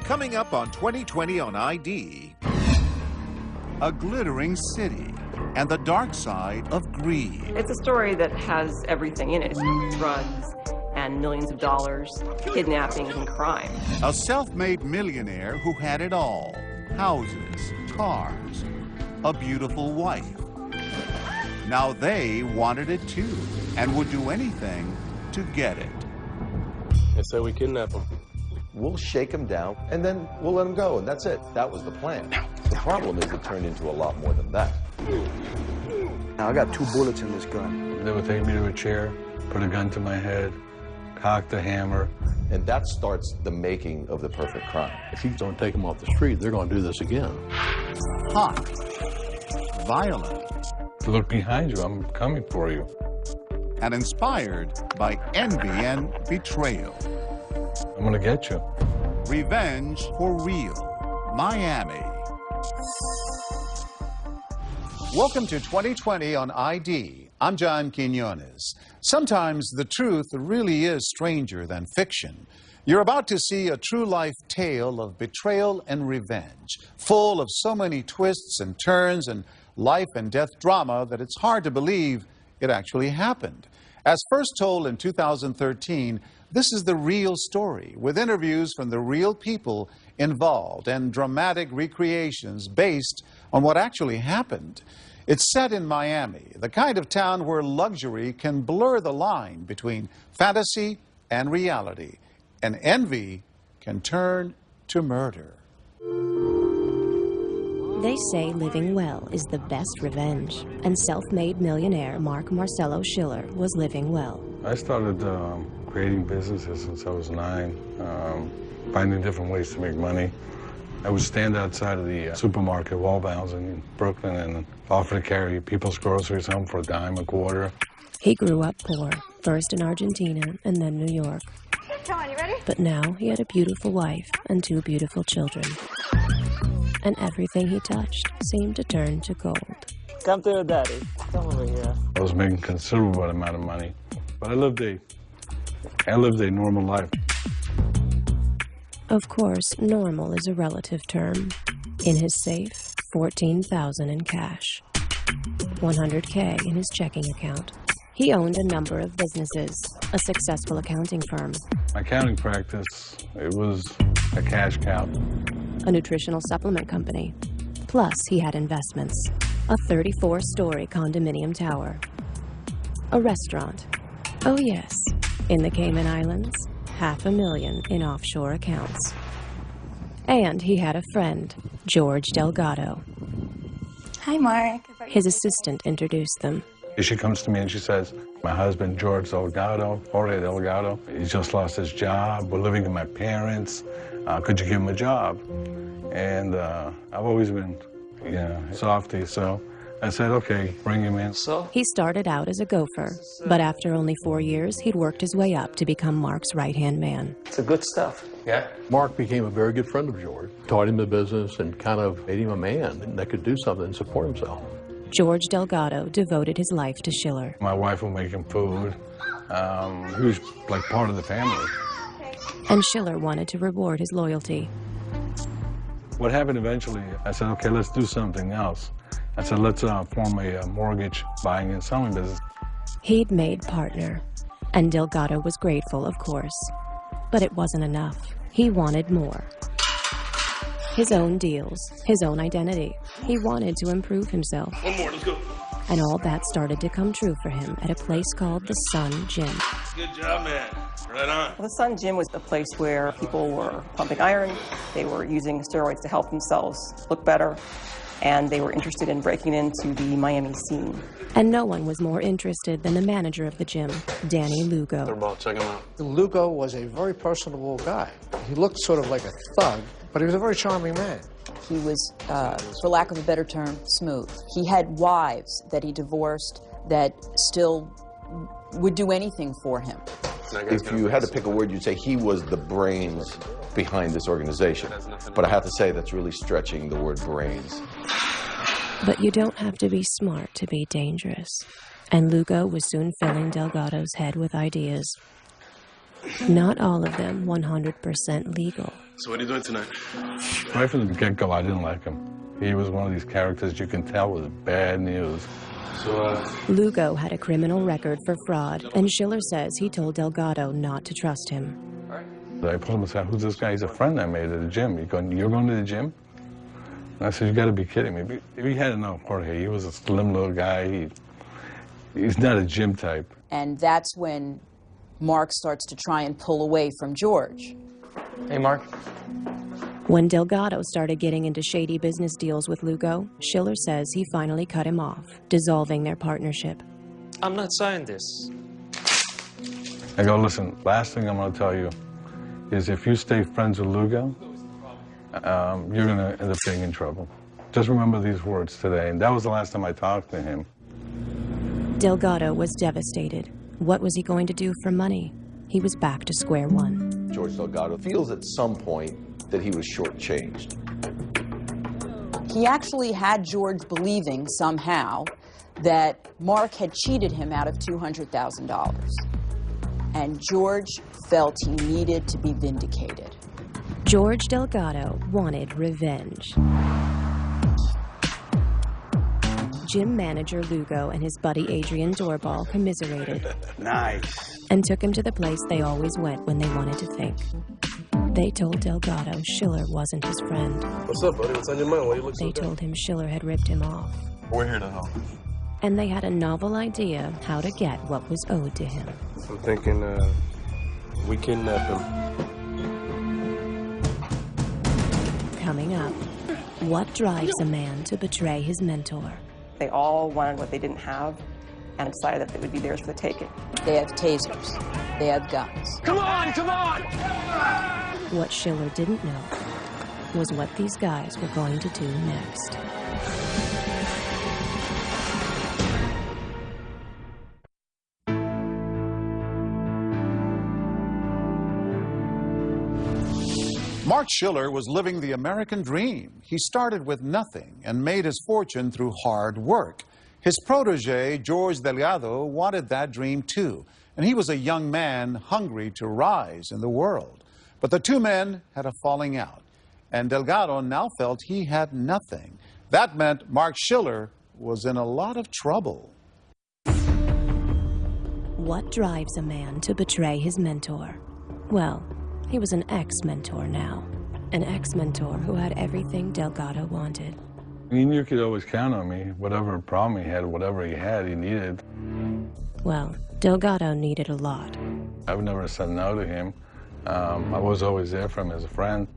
Coming up on 2020 on ID, a glittering city and the dark side of greed. It's a story that has everything in it. Drugs and millions of dollars, kidnappings and crime. A self-made millionaire who had it all. Houses, cars, a beautiful wife. Now they wanted it too and would do anything to get it. They say we kidnap him. We'll shake him down, and then we'll let him go, and that's it. That was the plan. The problem is it turned into a lot more than that. Now, I got 2 bullets in this gun. They would take me to a chair, put a gun to my head, cock the hammer. And that starts the making of the perfect crime. If you don't take them off the street, they're going to do this again. Hot, violent, Look behind you, I'm coming for you. and inspired by envy and betrayal. I'm gonna get you. Revenge for real. Miami. Welcome to 2020 on ID. I'm John Quinones. Sometimes the truth really is stranger than fiction. You're about to see a true life tale of betrayal and revenge, full of so many twists and turns and life and death drama that it's hard to believe it actually happened. As first told in 2013, this is the real story, with interviews from the real people involved and dramatic recreations based on what actually happened. It's set in Miami, the kind of town where luxury can blur the line between fantasy and reality, and envy can turn to murder. They say living well is the best revenge, and self-made millionaire Mark Marcelo Schiller was living well. I started creating businesses since I was 9, finding different ways to make money. I would stand outside of the supermarket, Wallbounds in Brooklyn, and offer to carry people's groceries home for a dime a quarter. He grew up poor, first in Argentina and then New York. Come on, you ready? But now he had a beautiful wife and 2 beautiful children. And everything he touched seemed to turn to gold. Come to your daddy. Come over here. I was making a considerable amount of money, but I lived a normal life. Of course, normal is a relative term. In his safe, $14,000 in cash, $100K in his checking account. He owned a number of businesses, a successful accounting firm, My accounting practice, it was a cash cow. a nutritional supplement company. Plus, he had investments, a 34-story condominium tower, a restaurant. Oh yes, in the Cayman Islands, $500,000 in offshore accounts. And he had a friend, George Delgado. Hi, Mark. His assistant introduced them. She comes to me and she says, my husband, Jorge Delgado, he just lost his job. We're living with my parents. Could you give him a job? And I've always been, softy, so I said, okay, bring him in. He started out as a gopher, but after only 4 years, he'd worked his way up to become Mark's right-hand man. It's a good stuff. Yeah? Mark became a very good friend of George, taught him the business, and kind of made him a man that could do something and support himself. George Delgado devoted his life to Schiller. My wife will make him food. He was like part of the family. And Schiller wanted to reward his loyalty. What happened eventually, I said, okay, let's do something else. I said, let's form a mortgage buying and selling business. He'd made partner, and Delgado was grateful, of course. But it wasn't enough. He wanted more. His own deals, his own identity. He wanted to improve himself. One more, let's go. And all that started to come true for him at a place called the Sun Gym. Good job, man. Right on. Well, the Sun Gym was a place where people were pumping iron, they were using steroids to help themselves look better, and they were interested in breaking into the Miami scene. And no one was more interested than the manager of the gym, Danny Lugo. They're about to check him out. Lugo was a very personable guy. He looked sort of like a thug, but he was a very charming man. He was, for lack of a better term, smooth. He had wives that he divorced that still would do anything for him. If you had to pick a word, you'd say he was the brains behind this organization. But I have to say that's really stretching the word brains. But you don't have to be smart to be dangerous. And Lugo was soon filling Delgado's head with ideas. Not all of them 100% legal. So what are you doing tonight? Right from the get-go, I didn't like him. He was one of these characters you can tell was bad news. So, Lugo had a criminal record for fraud, and Schiller says he told Delgado not to trust him. I pulled him aside, who's this guy? He's a friend I made at the gym. You're going to the gym? And I said, you gotta be kidding me. He had to know Jorge. He was a slim little guy. He's not a gym type. And that's when Mark starts to try and pull away from George. Hey, Mark. When Delgado started getting into shady business deals with Lugo, Schiller says he finally cut him off, dissolving their partnership. I'm not signing this. I go, listen, last thing I'm gonna tell you is if you stay friends with Lugo, you're gonna end up getting in trouble. Just remember these words today. And that was the last time I talked to him. Delgado was devastated. What was he going to do for money? He was back to square one. George Delgado feels at some point that he was shortchanged. He actually had George believing somehow that Mark had cheated him out of $200,000. And George felt he needed to be vindicated. George Delgado wanted revenge. Gym manager Lugo and his buddy Adrian Doorball commiserated. Nice. And took him to the place they always went when they wanted to think. They told Delgado Schiller wasn't his friend. What's up, buddy? What's on your mind? Why you look so They told him Schiller had ripped him off. We're here to help. And they had a novel idea how to get what was owed to him. I'm thinking, we kidnap him. Coming up, what drives a man to betray his mentor? They all wanted what they didn't have and decided that it would be theirs for the taking. They have tasers. They have guns. Come on, come on! What Schiller didn't know was what these guys were going to do next. Mark Schiller was living the American dream. He started with nothing and made his fortune through hard work. His protege, George Delgado, wanted that dream too, and he was a young man hungry to rise in the world. But the two men had a falling out, and Delgado now felt he had nothing. That meant Mark Schiller was in a lot of trouble. What drives a man to betray his mentor? Well, he was an ex-mentor now. An ex-mentor who had everything Delgado wanted. I mean, you could always count on me. Whatever problem he had, whatever he had, he needed. Well, Delgado needed a lot. I've never said no to him. I was always there for him as a friend.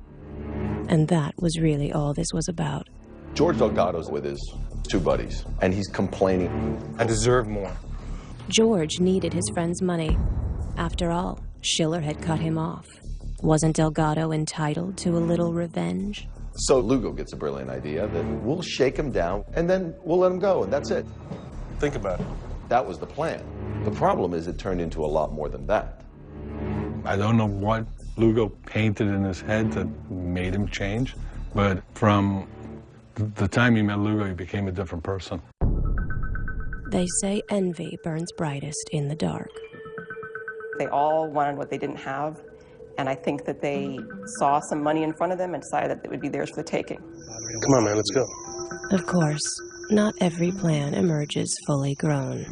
And that was really all this was about. George Delgado's with his two buddies, and he's complaining. I deserve more. George needed his friend's money. After all, Schiller had cut him off. Wasn't Delgado entitled to a little revenge? So Lugo gets a brilliant idea that we'll shake him down and then we'll let him go, and that's it. Think about it. That was the plan. The problem is it turned into a lot more than that. I don't know what Lugo painted in his head that made him change, but from the time he met Lugo, he became a different person. They say envy burns brightest in the dark. They all wanted what they didn't have, and I think that they saw some money in front of them and decided that it would be theirs for the taking. Come on, man, let's go. Of course, not every plan emerges fully grown.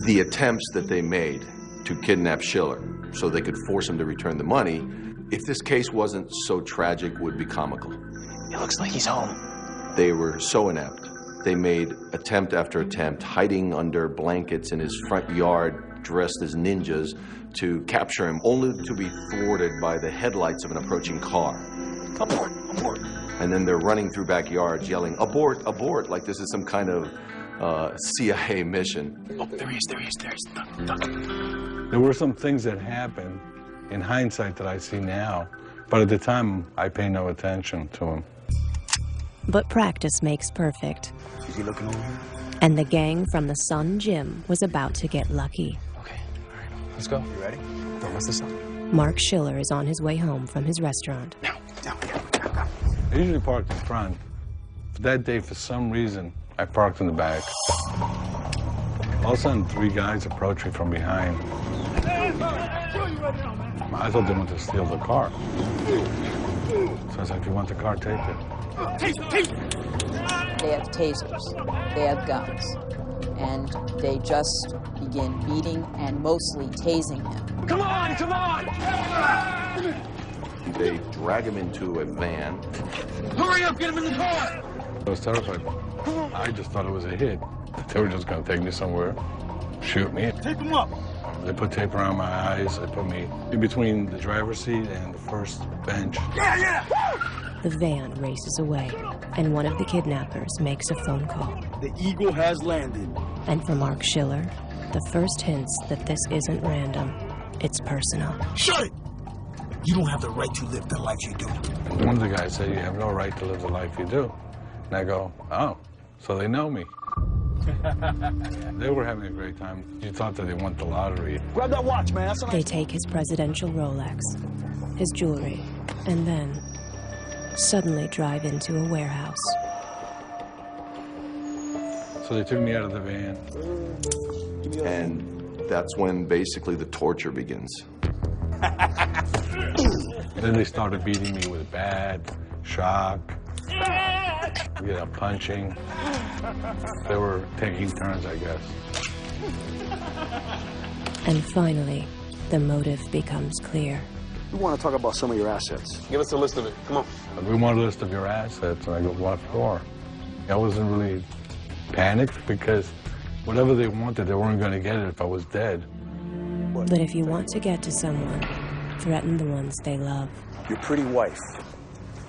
The attempts that they made to kidnap Schiller so they could force him to return the money, if this case wasn't so tragic, would be comical. It looks like he's home. They were so inept. They made attempt after attempt, hiding under blankets in his front yard, dressed as ninjas, to capture him, only to be thwarted by the headlights of an approaching car. Abort, abort. And then they're running through backyards yelling, abort, abort, like this is some kind of CIA mission. Oh, there he is. Duck. There were some things that happened in hindsight that I see now, but at the time, I pay no attention to them. But practice makes perfect. Is he looking over here? And the gang from the Sun Gym was about to get lucky. Okay, all right, let's go. You ready? Don't mess this up. Mark Schiller is on his way home from his restaurant. Now. I usually parked in front. That day, for some reason, I parked in the back. All of a sudden, three guys approached me from behind. I thought they wanted to steal the car. So I was like, if you want the car, take it. They have tasers, they have guns, and they just begin beating and mostly tasing him. Come on, come on! They drag him into a van. Hurry up, get him in the car! I was terrified. I just thought it was a hit. They were just going to take me somewhere, shoot me. Tape him up! They put tape around my eyes. They put me in between the driver's seat and the first bench. Yeah, yeah! The van races away, and one of the kidnappers makes a phone call. The Eagle has landed. And for Mark Schiller, the first hints that this isn't random, it's personal. Shut it! You don't have the right to live the life you do. And one of the guys said, you have no right to live the life you do. And I go, oh, so they know me. They were having a great time. You thought that they won the lottery. Grab that watch, man. They take his presidential Rolex, his jewelry, and then suddenly drive into a warehouse. So they took me out of the van. And that's when basically the torture begins. Then they started beating me with a bat, shock, punching. They were taking turns, I guess. And finally, the motive becomes clear. We want to talk about some of your assets. Give us a list of it. Come on. We want a list of your assets. And I go, what for? I wasn't really panicked because whatever they wanted, they weren't going to get it if I was dead. But if you want to get to someone, threaten the ones they love. Your pretty wife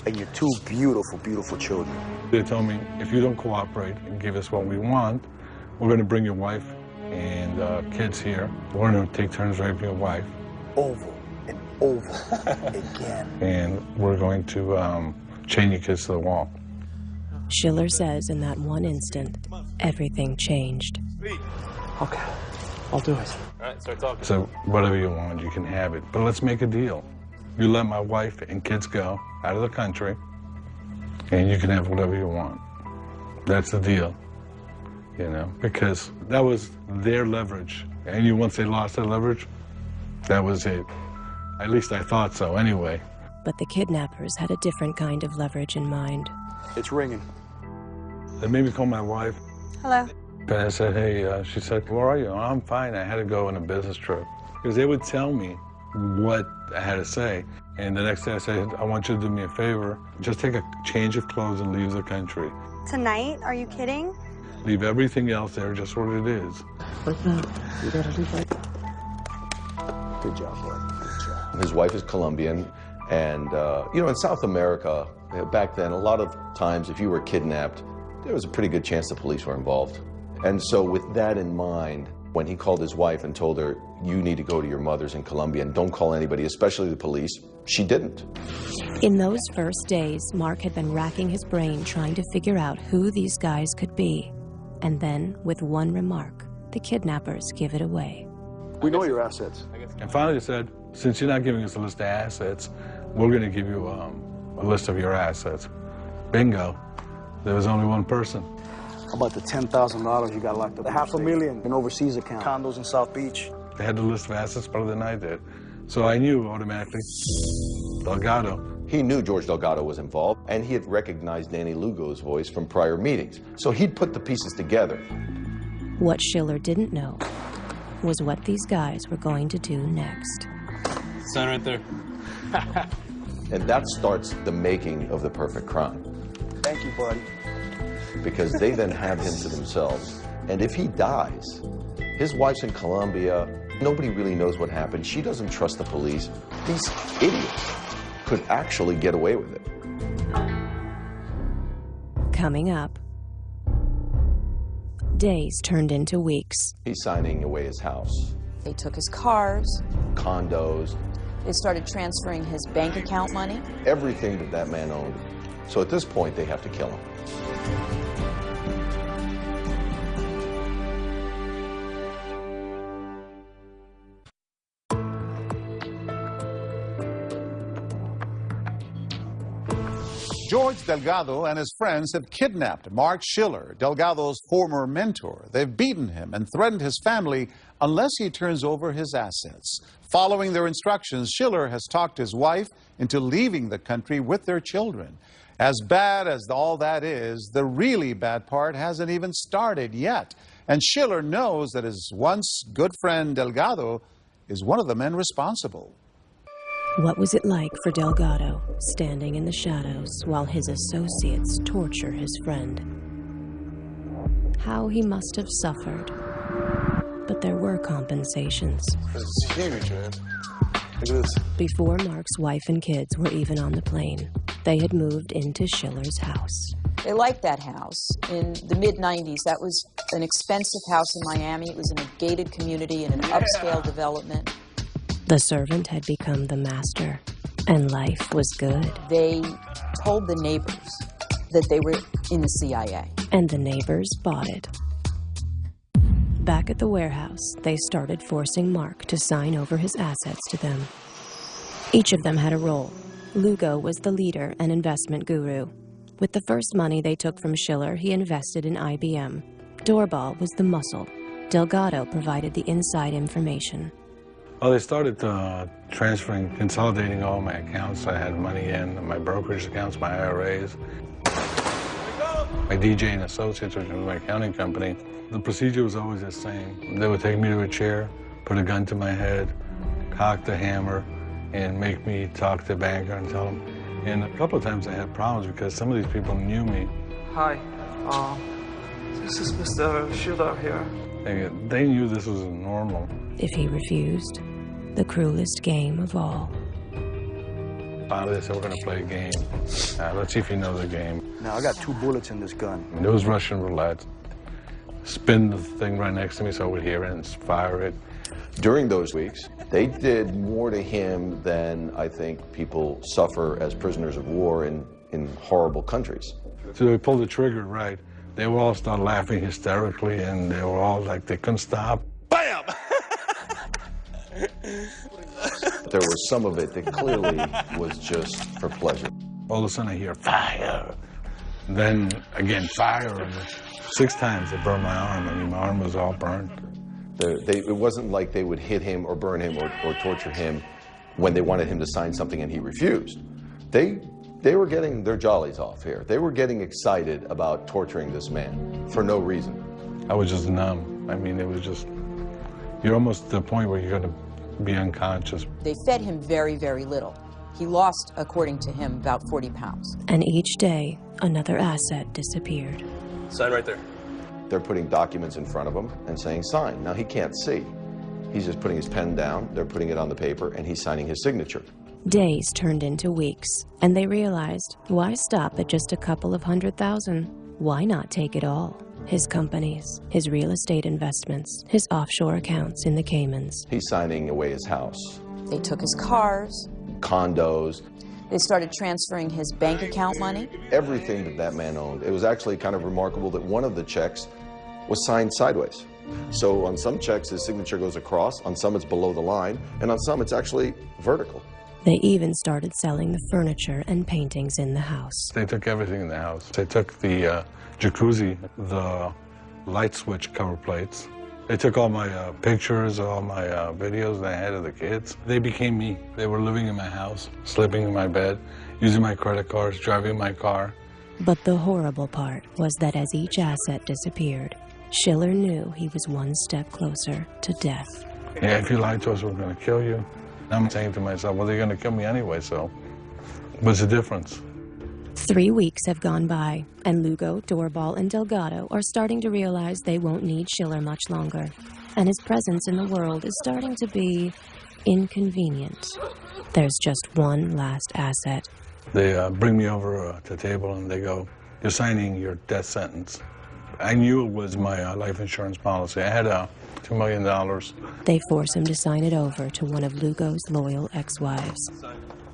and your two beautiful, beautiful children. They told me, if you don't cooperate and give us what we want, we're going to bring your wife and kids here. We're going to take turns raping your wife. Over and over again. And we're going to chain your kids to the wall. Schiller says in that one instant, everything changed. Okay, I'll do it. All right, start talking. So whatever you want, you can have it. But let's make a deal. You let my wife and kids go out of the country, and you can have whatever you want. That's the deal, because that was their leverage. And once they lost their leverage, that was it. At least I thought so anyway. But the kidnappers had a different kind of leverage in mind. It's ringing. They made me call my wife. Hello. And I said, hey, she said, where are you? Oh, I'm fine. I had to go on a business trip. Because they would tell me what I had to say. And the next day I said, I want you to do me a favor. Just take a change of clothes and leave the country. Tonight? Are you kidding? Leave everything else there just what it is. Right now, you gotta leave right. Good job, boy. Good job. His wife is Colombian. And, in South America, back then, a lot of times if you were kidnapped, there was a pretty good chance the police were involved. And so with that in mind, when he called his wife and told her, you need to go to your mother's in Colombia and don't call anybody, especially the police, she didn't. In those first days, Mark had been racking his brain trying to figure out who these guys could be. And then, with one remark, the kidnappers give it away. We know your assets. And finally they said, since you're not giving us a list of assets, we're going to give you a list of your assets. Bingo. There was only one person. How about the $10,000 you got locked up? The $500,000 in overseas account. Condos in South Beach. They had the list of assets better than I did. So I knew automatically Delgado. He knew George Delgado was involved, and he had recognized Danny Lugo's voice from prior meetings. So he'd put the pieces together. What Schiller didn't know was what these guys were going to do next. Sign right there. And that starts the making of the perfect crime. Thank you, buddy. Because they then have him to themselves. And if he dies, his wife's in Colombia, nobody really knows what happened. She doesn't trust the police. These idiots could actually get away with it. Coming up, days turned into weeks. He's signing away his house, They took his cars. condos, They started transferring his bank account money. everything that that man owned. So at this point, they have to kill him. George Delgado and his friends have kidnapped Mark Schiller, Delgado's former mentor. They've beaten him and threatened his family unless he turns over his assets. Following their instructions, Schiller has talked his wife into leaving the country with their children. As bad as all that is, the really bad part hasn't even started yet. And Schiller knows that his once good friend Delgado is one of the men responsible. What was it like for Delgado, standing in the shadows while his associates torture his friend? How he must have suffered. But there were compensations. It's huge, man. Look at this. Before Mark's wife and kids were even on the plane, they had moved into Schiller's house. They liked that house. In the mid-90s, that was an expensive house in Miami. It was in a gated community in an upscale development. The servant had become the master, and life was good. They told the neighbors that they were in the CIA. And the neighbors bought it. Back at the warehouse, they started forcing Mark to sign over his assets to them. Each of them had a role. Lugo was the leader and investment guru. With the first money they took from Schiller, he invested in IBM. Doorbal was the muscle. Delgado provided the inside information. Well, they started transferring, consolidating all my accounts. I had money in, my brokerage accounts, my IRAs. My DJ and Associates, which was my accounting company. The procedure was always the same. They would take me to a chair, put a gun to my head, cock the hammer, and make me talk to the banker and tell them. And a couple of times I had problems because some of these people knew me. Hi, this is Mr. Schiller here. They knew this was normal. If he refused, the cruelest game of all. Finally, they said, we're going to play a game. Let's see if you know the game. Now, I got 2 bullets in this gun. It was Russian roulette. Spin the thing right next to me so I would hear it and fire it. During those weeks, they did more to him than I think people suffer as prisoners of war in horrible countries. So they pulled the trigger right. They would all start laughing hysterically, and they were all like, they couldn't stop. BAM! There was some of it that clearly was just for pleasure. All of a sudden I hear fire. Then again, fire. And 6 times they burned my arm. I mean, my arm was all burned. It wasn't like they would hit him or burn him or torture him when they wanted him to sign something and he refused. They were getting their jollies off here. They were getting excited about torturing this man for no reason. I was just numb. I mean, it was just, you're almost to the point where you're going to be unconscious. They fed him very, very little. He lost, according to him, about 40 pounds. And each day, another asset disappeared. Sign right there. They're putting documents in front of him and saying sign. Now, he can't see. He's just putting his pen down, they're putting it on the paper, and he's signing his signature. Days turned into weeks, and they realized, why stop at just a couple of $100,000? Why not take it all? His companies, his real estate investments, his offshore accounts in the Caymans. He's signing away his house. They took his cars. Condos. They started transferring his bank account money. Everything that man owned. It was actually kind of remarkable that one of the checks was signed sideways. So on some checks, his signature goes across, on some it's below the line, and on some it's actually vertical. They even started selling the furniture and paintings in the house. They took everything in the house. They took the jacuzzi, the light switch cover plates. They took all my pictures, all my videos that I had of the kids. They became me. They were living in my house, sleeping in my bed, using my credit cards, driving my car. But the horrible part was that as each asset disappeared, Schiller knew he was one step closer to death. Yeah, if you lied to us, we're going to kill you. I'm saying to myself, well, they're going to kill me anyway, so what's the difference? 3 weeks have gone by, and Lugo, Doorbal, and Delgado are starting to realize they won't need Schiller much longer, and his presence in the world is starting to be inconvenient. There's just one last asset. They bring me over to the table, and they go, you're signing your death sentence. I knew it was my life insurance policy. I had $2 million. They force him to sign it over to one of Lugo's loyal ex-wives.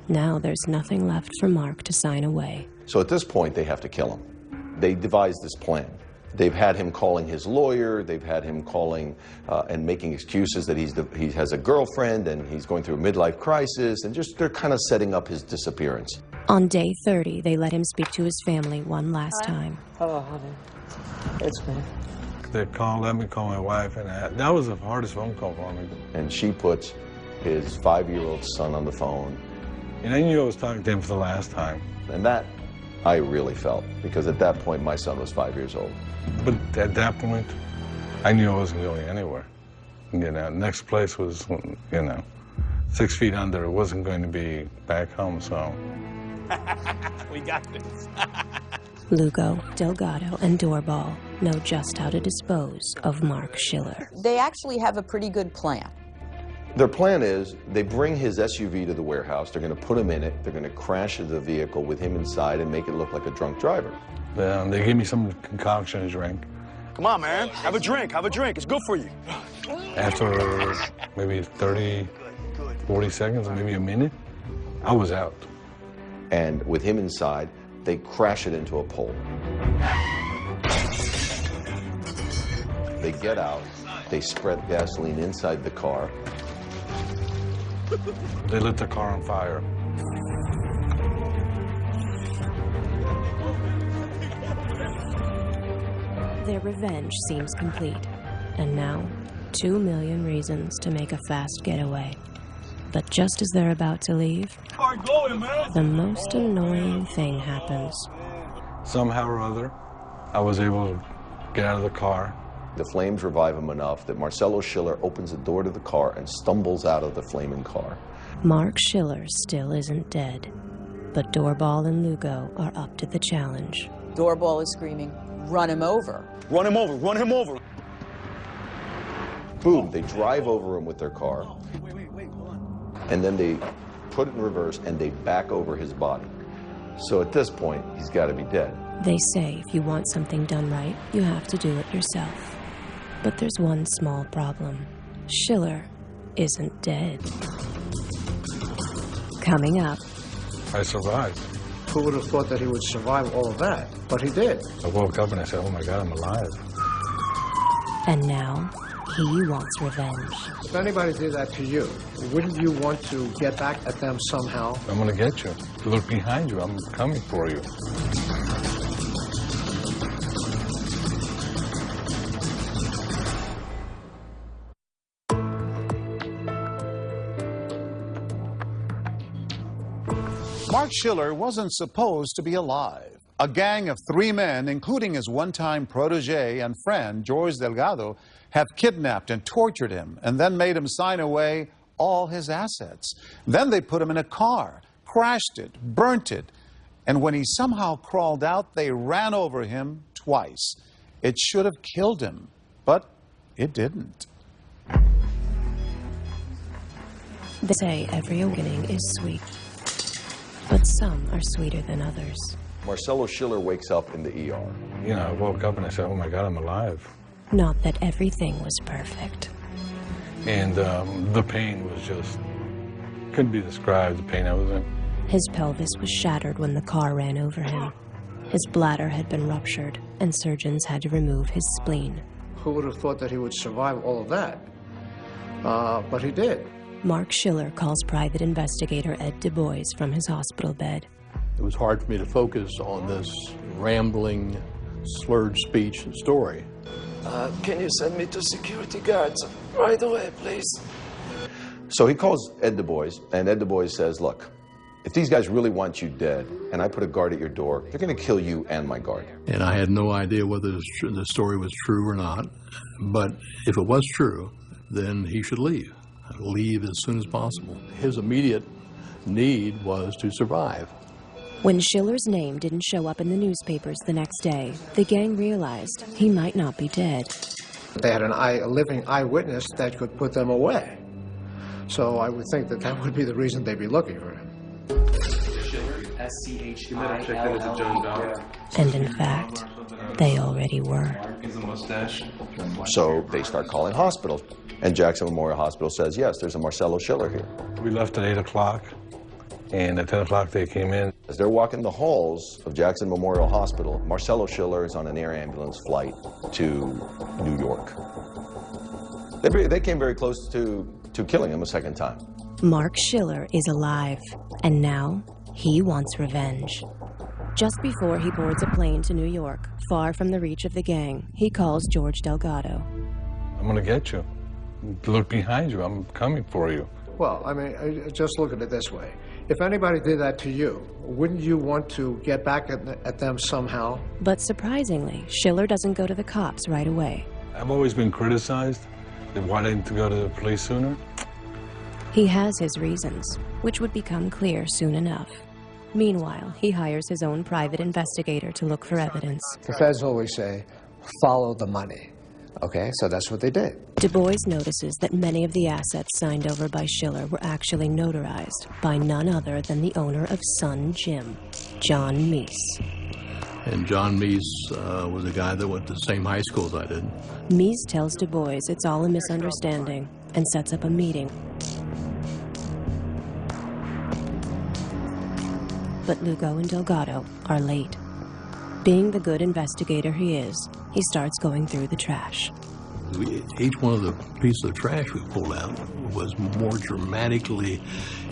Now there's nothing left for Mark to sign away. So at this point, they have to kill him. They devised this plan. They've had him calling his lawyer. They've had him calling and making excuses that he has a girlfriend and he's going through a midlife crisis, and just they're kind of setting up his disappearance. On day 30, they let him speak to his family one last time. Hello, honey. It's me. They let me call my wife, and that was the hardest phone call for me. And she puts his 5-year-old son on the phone. And I knew I was talking to him for the last time. And that I really felt, because at that point my son was 5 years old. But at that point, I knew I wasn't going anywhere. You know, next place was, 6 feet under. It wasn't going to be back home, so. We got this. Lugo, Delgado, and Doorball know just how to dispose of Mark Schiller. They actually have a pretty good plan. Their plan is they bring his SUV to the warehouse, they're going to put him in it, they're going to crash the vehicle with him inside and make it look like a drunk driver. They gave me some concoction to drink. Come on, man. Have a drink. Have a drink. It's good for you. After maybe 30, 40 seconds, maybe a minute, I was out. And with him inside, they crash it into a pole. They get out, they spread gasoline inside the car. They lit the car on fire. Their revenge seems complete, and now 2 million reasons to make a fast getaway. But just as they're about to leave, the most annoying thing happens. Somehow or other, I was able to get out of the car. The flames revive him enough that Marcelo Schiller opens the door to the car and stumbles out of the flaming car. Mark Schiller still isn't dead, but Doorball and Lugo are up to the challenge. Doorball is screaming, "Run him over." Run him over. Run him over. Boom, they drive over him with their car. And then they put it in reverse and they back over his body. So at this point, he's got to be dead. They say if you want something done right, you have to do it yourself. But there's one small problem. Schiller isn't dead. Coming up. I survived. Who would have thought that he would survive all of that? But he did. I woke up and I said, oh my God, I'm alive. And now, he wants revenge. If anybody did that to you, wouldn't you want to get back at them somehow? I'm gonna get you. Look behind you, I'm coming for you. Mark Schiller wasn't supposed to be alive. A gang of 3 men, including his one-time protege and friend, George Delgado, have kidnapped and tortured him and then made him sign away all his assets. Then they put him in a car, crashed it, burnt it, and when he somehow crawled out, they ran over him twice. It should have killed him, but it didn't. They say every awakening is sweet, but some are sweeter than others. Marcelo Schiller wakes up in the ER. You know, I woke up and I said, oh my God, I'm alive. Not that everything was perfect. And the pain was just, couldn't be described, the pain I was in. His pelvis was shattered when the car ran over him. His bladder had been ruptured, and surgeons had to remove his spleen. Who would have thought that he would survive all of that? But he did. Mark Schiller calls private investigator Ed Du Bois from his hospital bed. It was hard for me to focus on this rambling, slurred speech story. Can you send me to security guards right away, please? So he calls Ed Du Bois, and Ed Du Bois says, look, if these guys really want you dead, and I put a guard at your door, they're going to kill you and my guard. And I had no idea whether the story was true or not, but if it was true, then he should leave. Leave as soon as possible. His immediate need was to survive. When Schiller's name didn't show up in the newspapers the next day, the gang realized he might not be dead. They had a living eyewitness that could put them away. So I would think that that would be the reason they'd be looking for him. And in fact, they already were. So they start calling hospitals. And Jackson Memorial Hospital says, yes, there's a Marcelo Schiller here. We left at 8 o'clock, and at 10 o'clock they came in. As they're walking the halls of Jackson Memorial Hospital, Marcelo Schiller is on an air ambulance flight to New York. They came very close to killing him a second time. Mark Schiller is alive, and now He wants revenge. Just before he boards a plane to New York, far from the reach of the gang, he calls George Delgado. I'm gonna get you. Look behind you, I'm coming for you. Well, I mean, just look at it this way. If anybody did that to you, wouldn't you want to get back at them somehow? But surprisingly, Schiller doesn't go to the cops right away. I've always been criticized. Why didn't you go to the police sooner? He has his reasons, which would become clear soon enough. Meanwhile, he hires his own private investigator to look for evidence. The feds always say, follow the money. Okay, so that's what they did. Du Bois notices that many of the assets signed over by Schiller were actually notarized by none other than the owner of Sun Gym, John Meese. And John Meese was a guy that went to the same high school as I did. Meese tells Du Bois it's all a misunderstanding and sets up a meeting. But Lugo and Delgado are late. Being the good investigator he is, he starts going through the trash. Each one of the pieces of trash we pulled out was more dramatically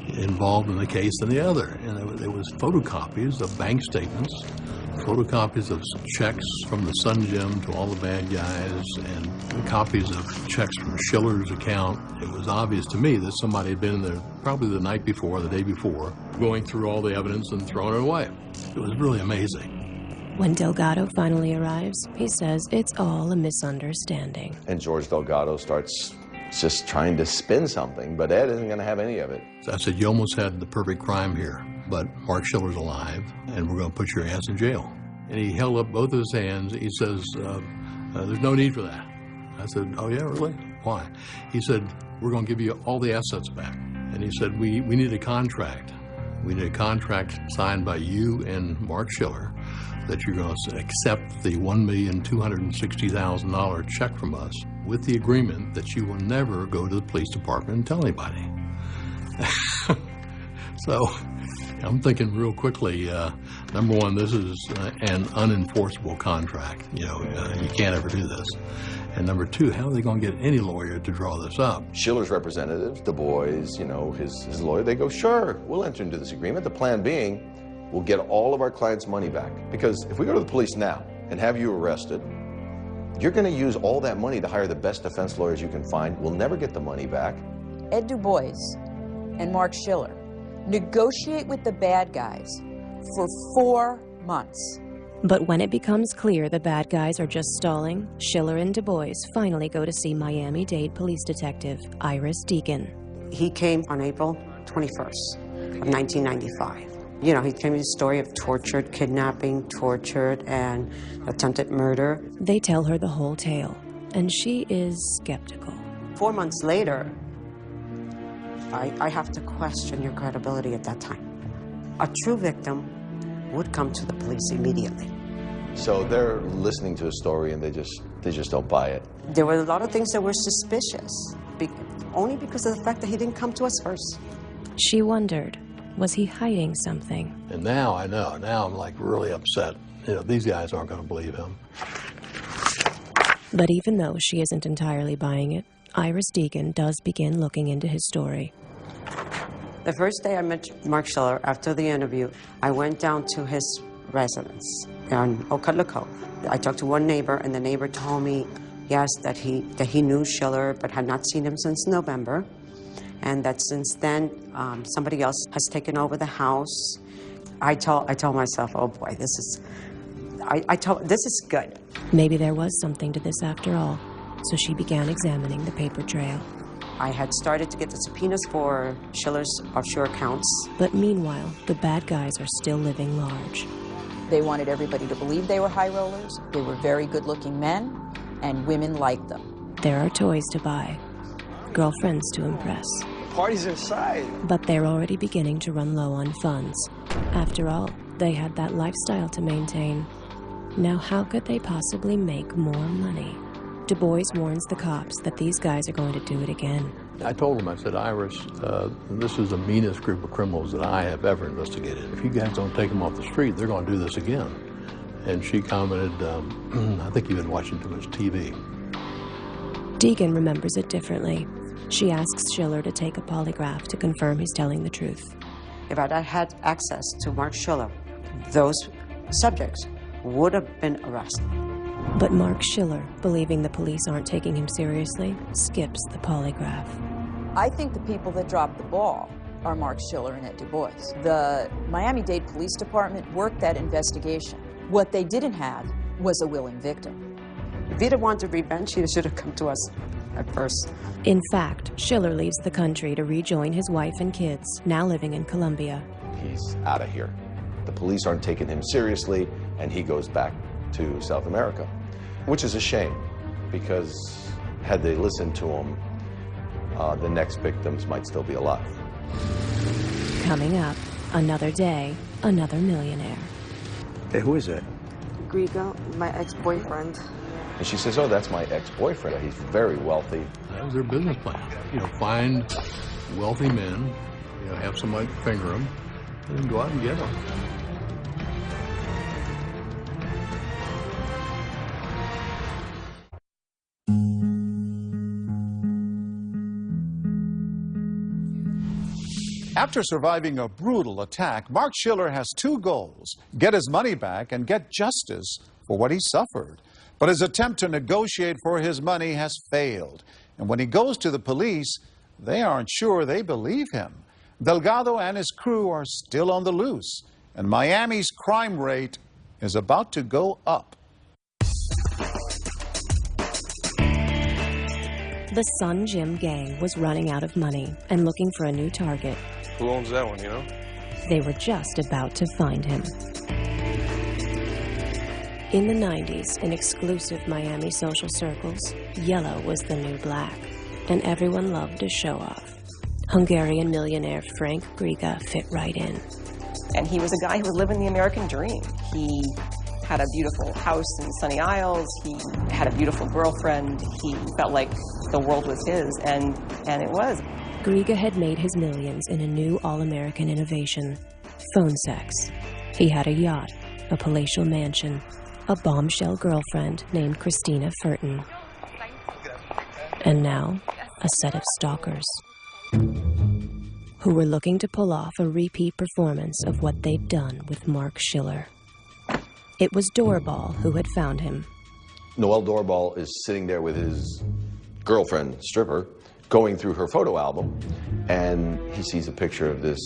involved in the case than the other. And there was photocopies of bank statements, photocopies of checks from the Sun Gym to all the bad guys, and copies of checks from Schiller's account. It was obvious to me that somebody had been in there probably the night before, or the day before, going through all the evidence and throwing it away. It was really amazing. When Delgado finally arrives, he says it's all a misunderstanding. And George Delgado starts just trying to spin something, but Ed isn't going to have any of it. I said, you almost had the perfect crime here, but Mark Schiller's alive, and we're going to put your ass in jail. And he held up both of his hands. He says, there's no need for that. I said, oh, yeah, really? Why? He said, we're going to give you all the assets back. And he said, we need a contract. We need a contract signed by you and Mark Schiller that you're going to accept the $1,260,000 check from us with the agreement that you will never go to the police department and tell anybody. So I'm thinking real quickly, number one, this is an unenforceable contract. You can't ever do this. And number two, how are they going to get any lawyer to draw this up? Schiller's representatives, Du Bois, his lawyer, they go, sure, we'll enter into this agreement. The plan being, we'll get all of our clients' money back. Because if we go to the police now and have you arrested, you're going to use all that money to hire the best defense lawyers you can find. We'll never get the money back. Ed Du Bois and Mark Schiller negotiate with the bad guys for 4 months. But when it becomes clear the bad guys are just stalling, Schiller and Du Bois finally go to see Miami-Dade police detective Iris Deacon. He came on April 21st of 1995. He came with a story of kidnapping, tortured, and attempted murder. They tell her the whole tale, and she is skeptical. 4 months later, I have to question your credibility at that time. A true victim would come to the police immediately. So they're listening to a story and they just don't buy it. There were a lot of things that were suspicious, only because of the fact that he didn't come to us first. She wondered, was he hiding something? And now I know. Now I'm like really upset. These guys aren't going to believe him. But even though she isn't entirely buying it, Iris Deacon does begin looking into his story. The first day I met Mark Schiller, after the interview, I went down to his residence on Ocala Cove. I talked to one neighbor, and the neighbor told me, yes, that he knew Schiller, but had not seen him since November, and that since then, somebody else has taken over the house. I told myself, oh boy, this is good. Maybe there was something to this after all, so she began examining the paper trail. I had started to get the subpoenas for Schiller's offshore accounts. But meanwhile, the bad guys are still living large. They wanted everybody to believe they were high rollers. They were very good-looking men, and women liked them. There are toys to buy, girlfriends to impress. Party's inside. But they're already beginning to run low on funds. After all, they had that lifestyle to maintain. Now how could they possibly make more money? Du Bois warns the cops that these guys are going to do it again. I told him, I said, Iris, this is the meanest group of criminals that I have ever investigated. If you guys don't take them off the street, they're going to do this again. And she commented, I think you've been watching too much TV. Deacon remembers it differently. She asks Schiller to take a polygraph to confirm he's telling the truth. If I had access to Mark Schiller, those subjects would have been arrested. But Mark Schiller, believing the police aren't taking him seriously, skips the polygraph. I think the people that dropped the ball are Mark Schiller and Ed Du Bois. The Miami-Dade Police Department worked that investigation. What they didn't have was a willing victim. If he'd have wanted revenge, he should have come to us at first. In fact, Schiller leaves the country to rejoin his wife and kids, now living in Colombia. He's out of here. The police aren't taking him seriously, and he goes back to South America, which is a shame, because had they listened to him, the next victims might still be alive. Coming up, another day, another millionaire. Hey, who is that? Grigo, my ex-boyfriend. And she says, oh, that's my ex-boyfriend. He's very wealthy. That was their business plan. You know, find wealthy men, you know, have somebody finger them, and then go out and get them. After surviving a brutal attack, Mark Schiller has two goals: get his money back and get justice for what he suffered. But his attempt to negotiate for his money has failed. And when he goes to the police, they aren't sure they believe him. Delgado and his crew are still on the loose, and Miami's crime rate is about to go up. The Sun Gym gang was running out of money and looking for a new target. Who owns that one, you know? They were just about to find him. In the 90s, in exclusive Miami social circles, yellow was the new black, and everyone loved to show off. Hungarian millionaire Frank Griga fit right in. And he was a guy who was living the American dream. He had a beautiful house in Sunny Isles. He had a beautiful girlfriend. He felt like the world was his, and it was. Griga had made his millions in a new all-American innovation, phone sex. He had a yacht, a palatial mansion, a bombshell girlfriend named Christina Furton, and now a set of stalkers who were looking to pull off a repeat performance of what they'd done with Mark Schiller. It was Doorball who had found him. Noel Doorball is sitting there with his girlfriend, stripper, going through her photo album, and he sees a picture of this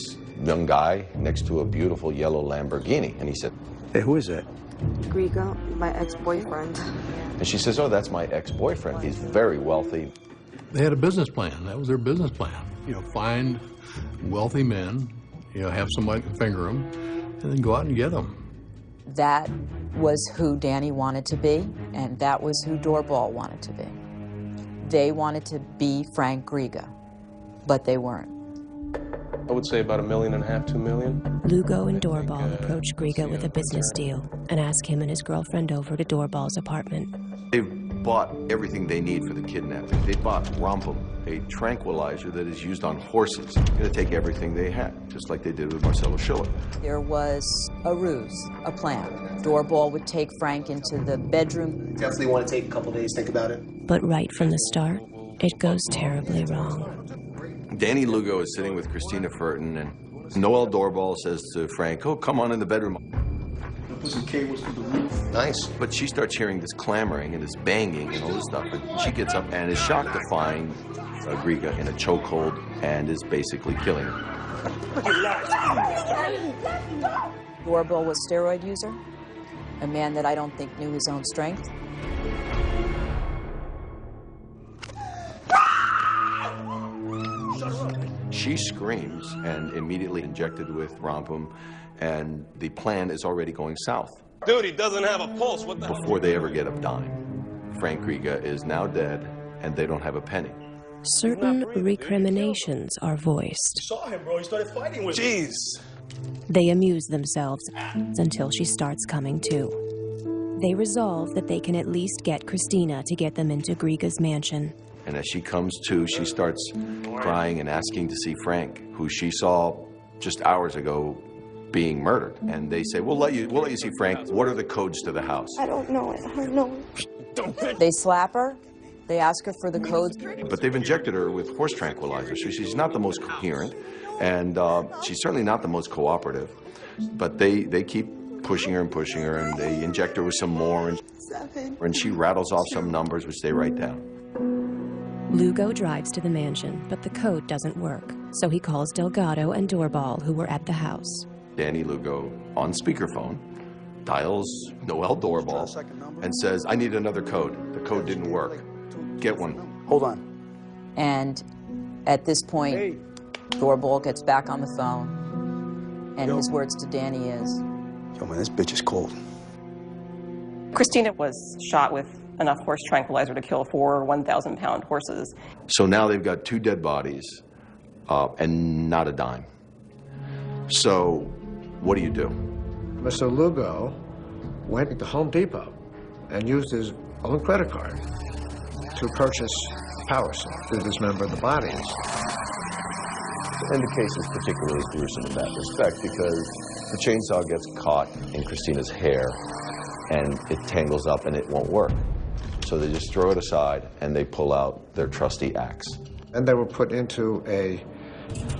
young guy next to a beautiful yellow Lamborghini, and he said, Hey, who is that? Grigo, my ex-boyfriend. And she says, oh, that's my ex-boyfriend. He's very wealthy. They had a business plan. That was their business plan. You know, find wealthy men, you know, have somebody finger them, and then go out and get them. That was who Danny wanted to be, and that was who Doorball wanted to be. They wanted to be Frank Griga, but they weren't. I would say about $1.5 million, $2 million. Lugo and Doorball approached Griga with a business deal and asked him and his girlfriend over to Doorball's apartment. They bought everything they need for the kidnapping. They bought Rompum, a tranquilizer that is used on horses. They're going to take everything they had, just like they did with Marcelo Schiller. There was a ruse, a plan. Doorball would take Frank into the bedroom. Definitely want to take a couple days, think about it. But right from the start, it goes terribly wrong. Danny Lugo is sitting with Christina Furton, and Noel Doorball says to Frank, oh, come on in the bedroom. Put some cables through the roof. Nice. But she starts hearing this clamoring and this banging and all this stuff, and she gets up and is shocked to find Griga in a chokehold and is basically killing him. Doorball was a steroid user, a man that I don't think knew his own strength. She screams and immediately injected with Rompum, and the plan is already going south. Dude, he doesn't have a pulse. What the hell? Before they ever get a dime, Frank Griga is now dead, and they don't have a penny. Certain recriminations are voiced. You saw him, bro. He started fighting with Jeez. They amuse themselves until she starts coming to. They resolve that they can at least get Christina to get them into Griga's mansion. And as she comes to, she starts crying and asking to see Frank, who she saw just hours ago being murdered. And they say, we'll let you see Frank. What are the codes to the house? I don't know it. I don't know. They slap her, They ask her for the codes. But they've injected her with horse tranquilizers, so she's not the most coherent, and she's certainly not the most cooperative. But they keep pushing her, and they inject her with some more, and she rattles off some numbers, which they write down. Lugo drives to the mansion, but the code doesn't work, so he calls Delgado and Doorball, who were at the house. Danny Lugo, on speakerphone, dials Noel Doorball and says, I need another code. The code didn't work. Get one. Hold on. And at this point, Doorball gets back on the phone, and his words to Danny is, Yo, man, this bitch is cold. Christina was shot with enough horse tranquilizer to kill 4 1,000-pound horses. So now they've got 2 dead bodies and not a dime. So what do you do? Mr. Lugo went to Home Depot and used his own credit card to purchase power saw to dismember the bodies. And the case is particularly gruesome in that respect because the chainsaw gets caught in Christina's hair and it tangles up and it won't work. So they just throw it aside and they pull out their trusty axe. And they were put into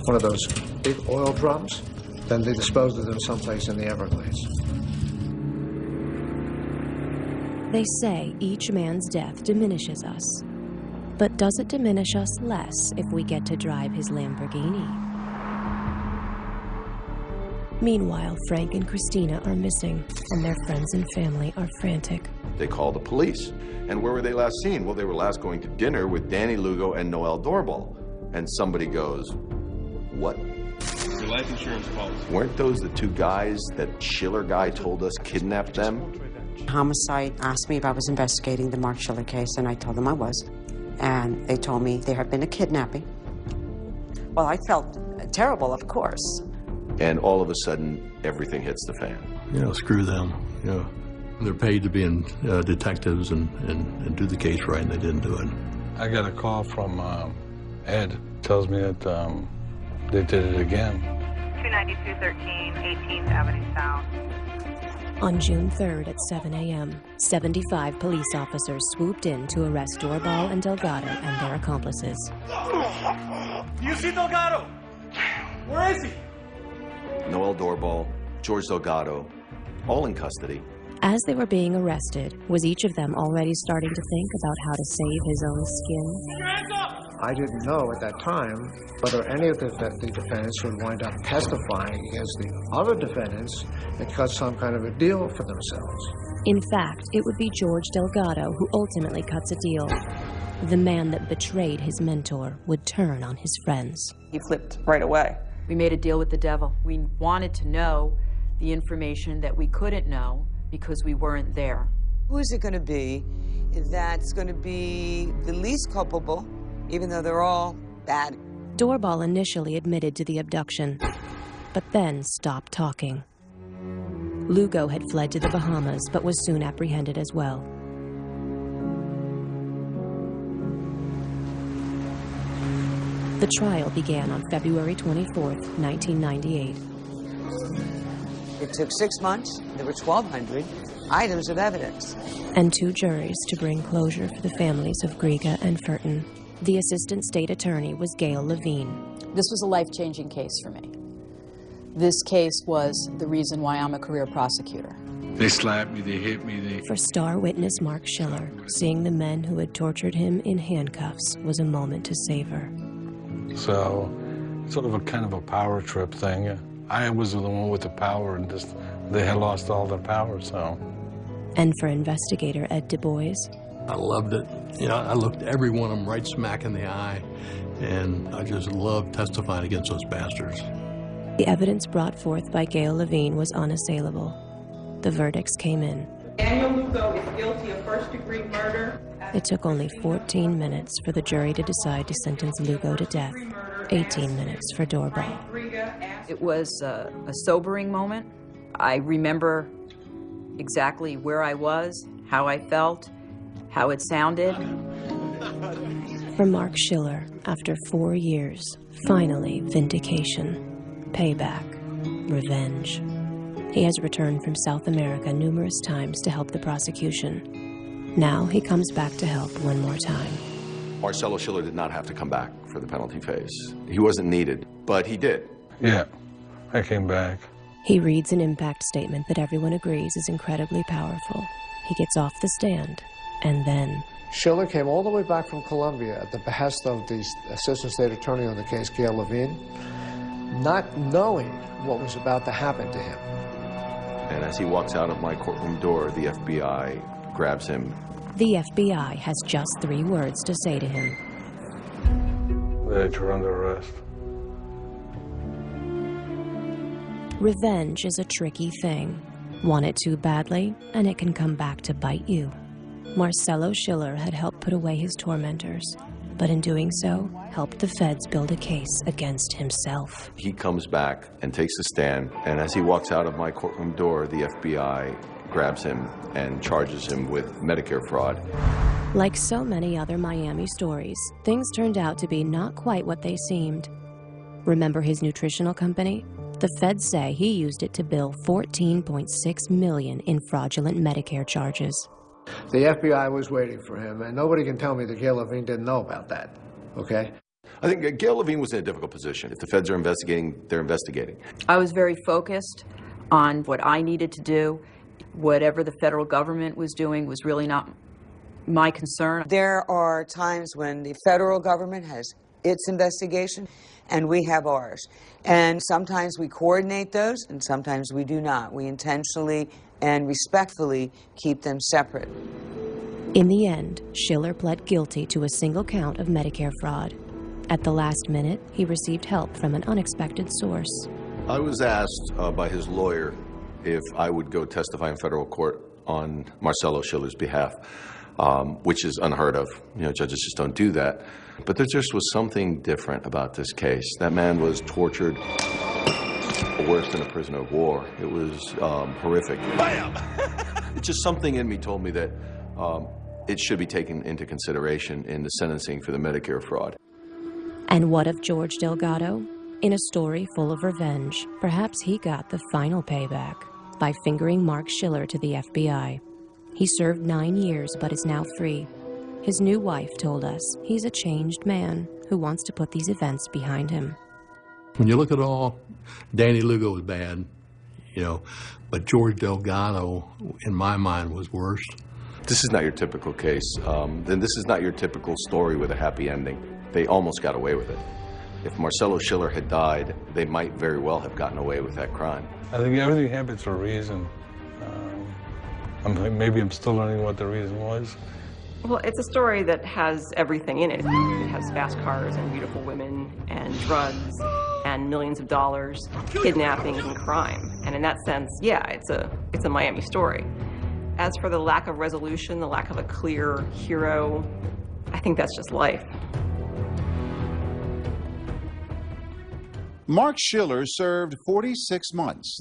one of those big oil drums. Then they disposed of them someplace in the Everglades. They say each man's death diminishes us. But does it diminish us less if we get to drive his Lamborghini? Meanwhile, Frank and Christina are missing, and their friends and family are frantic. They call the police. And where were they last seen? Well, they were last going to dinner with Danny Lugo and Noel Doorball. And somebody goes, what? Your life insurance policy. Weren't those the 2 guys that Schiller guy told us kidnapped them? Homicide asked me if I was investigating the Mark Schiller case, and I told them I was. And they told me there had been a kidnapping. Well, I felt terrible, of course. And all of a sudden, everything hits the fan. You know, screw them. You know, they're paid to be detectives and do the case right, and they didn't do it. I got a call from Ed. Tells me that they did it again. 29213 18th Avenue South. On June 3rd at 7 a.m., 75 police officers swooped in to arrest Doorball and Delgado and their accomplices. Do you see Delgado? Where is he? Noel Doorball, George Delgado, all in custody. As they were being arrested, was each of them already starting to think about how to save his own skin? I didn't know at that time whether any of the defendants would wind up testifying against the other defendants and cut some kind of a deal for themselves. In fact, it would be George Delgado who ultimately cuts a deal. The man that betrayed his mentor would turn on his friends. He flipped right away. We made a deal with the devil. We wanted to know the information that we couldn't know because we weren't there. Who is it going to be that's going to be the least culpable, even though they're all bad? Doorball initially admitted to the abduction, but then stopped talking. Lugo had fled to the Bahamas, but was soon apprehended as well. The trial began on February 24th, 1998. It took 6 months. There were 1,200 items of evidence. And 2 juries to bring closure for the families of Griega and Furton. The assistant state attorney was Gail Levine. This was a life-changing case for me. This case was the reason why I'm a career prosecutor. They slapped me, they hit me, For star witness Mark Schiller, seeing the men who had tortured him in handcuffs was a moment to savor. So, sort of a kind of a power trip thing. I was the one with the power, and just they had lost all their power, so. And for investigator Ed Du Bois, I loved it. You know, I looked every one of them right smack in the eye, and I just loved testifying against those bastards. The evidence brought forth by Gail Levine was unassailable. The verdicts came in. Daniel Lugo is guilty of first-degree murder. It took only 14 minutes for the jury to decide to sentence Lugo to death, 18 minutes for Doorball. It was a sobering moment. I remember exactly where I was, how I felt, how it sounded. For Mark Schiller, after 4 years, finally vindication, payback, revenge. He has returned from South America numerous times to help the prosecution. Now he comes back to help one more time. Marcelo Schiller did not have to come back for the penalty phase. He wasn't needed, but he did. Yeah, I came back. He reads an impact statement that everyone agrees is incredibly powerful. He gets off the stand, and then... Schiller came all the way back from Colombia at the behest of the assistant state attorney on the case, Gail Levine, not knowing what was about to happen to him. And as he walks out of my courtroom door, the FBI grabs him. The FBI has just 3 words to say to him. That you're under arrest. Revenge is a tricky thing. Want it too badly, and it can come back to bite you. Marcelo Schiller had helped put away his tormentors, but in doing so, helped the feds build a case against himself. He comes back and takes a stand, and as he walks out of my courtroom door, the FBI grabs him and charges him with Medicare fraud. Like so many other Miami stories, things turned out to be not quite what they seemed. Remember his nutritional company? The feds say he used it to bill $14.6 million in fraudulent Medicare charges. The FBI was waiting for him, and nobody can tell me that Gail Levine didn't know about that, okay? I think Gail Levine was in a difficult position. If the feds are investigating, they're investigating. I was very focused on what I needed to do. Whatever the federal government was doing was really not my concern. There are times when the federal government has its investigation and we have ours. And sometimes we coordinate those and sometimes we do not. We intentionally and respectfully keep them separate. In the end, Schiller pled guilty to a single count of Medicare fraud. At the last minute, he received help from an unexpected source. I was asked by his lawyer if I would go testify in federal court on Marcelo Schiller's behalf, which is unheard of. You know, judges just don't do that. But there just was something different about this case. That man was tortured worse than a prisoner of war. It was horrific. Bam! It's just something in me told me that it should be taken into consideration in the sentencing for the Medicare fraud. And what of George Delgado? In a story full of revenge, perhaps he got the final payback by fingering Mark Schiller to the FBI. He served 9 years but is now free. His new wife told us he's a changed man who wants to put these events behind him. When you look at it all, Danny Lugo was bad, you know, but George Delgado, in my mind, was worse. This is not your typical case. Then this is not your typical story with a happy ending. They almost got away with it. If Marcelo Schiller had died, they might very well have gotten away with that crime. I think everything happens for a reason. Maybe I'm still learning what the reason was. Well, it's a story that has everything in it. It has fast cars and beautiful women and drugs and millions of dollars, kidnappings and crime. And in that sense, yeah, it's a Miami story. As for the lack of resolution, the lack of a clear hero, I think that's just life. Mark Schiller served 46 months.